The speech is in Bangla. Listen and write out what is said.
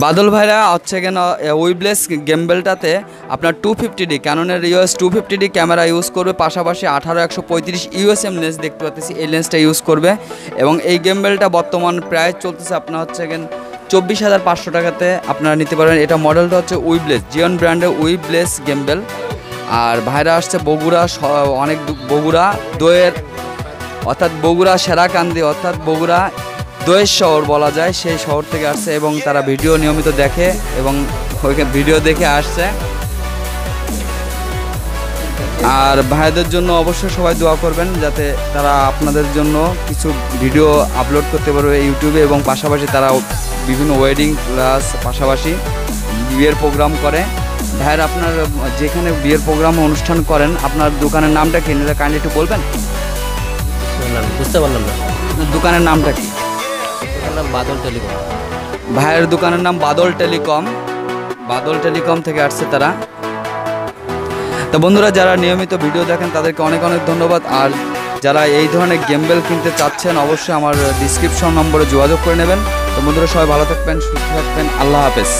বাদল ভাইরা হচ্ছে কেন উইবলেস গেমবেলটাতে আপনার 250D ক্যাননের US 250D camera use করবে, পাশাপাশি 18-135 ইউএসএম লেন্স দেখতে পাচ্ছি, এই লেন্সটা ইউজ করবে। এবং এই গেমবেলটা বর্তমান প্রাইস চলতেছে আপনার হচ্ছে 24,500 টাকাতে আপনারা নিতে পারবেন। এটা মডেলটা হচ্ছে উইবলেস, জিওন ব্র্যান্ডের উইবলেস গেমবেল। আর ভাইরা আসছে বগুড়া, অনেক বগুড়া দইয়ের অর্থাৎ বগুড়া সেরাকান্দি অর্থাৎ বগুড়া দইয়ের শহর বলা যায়, সেই শহর থেকে আসছে এবং তারা ভিডিও নিয়মিত দেখে এবং ভিডিও দেখে আসছে। আর ভাইদের জন্য অবশ্যই সবাই দোয়া করবেন যাতে তারা আপনাদের জন্য কিছু ভিডিও আপলোড করতে পারবে ইউটিউবে, এবং পাশাপাশি তারা বিভিন্ন ওয়েডিং প্লাস পাশাপাশি বিয়ের প্রোগ্রাম করে। ভাইয়ের আপনার যেখানে বিয়ের প্রোগ্রাম অনুষ্ঠান করেন আপনার দোকানের নামটা কি নিলে কাইন্ডলি একটু বলবেন? বুঝতে পারলাম না। দোকানের নামটা কি? নাম বাদল টেলিকম। ভাইয়ের দোকানের নাম বাদল টেলিকম, বাদল টেলিকম থেকে আসছে তারা। তো বন্ধুরা, যারা নিয়মিত ভিডিও দেখেন তাদেরকে অনেক অনেক ধন্যবাদ। আর যারা এই ধরনের গেমবেল কিনতে চাচ্ছেন অবশ্যই আমার ডিসক্রিপশন নম্বরে যোগাযোগ করে নেবেন। তো বন্ধুরা, সবাই ভালো থাকবেন, সুস্থ থাকবেন, আল্লাহ হাফেজ।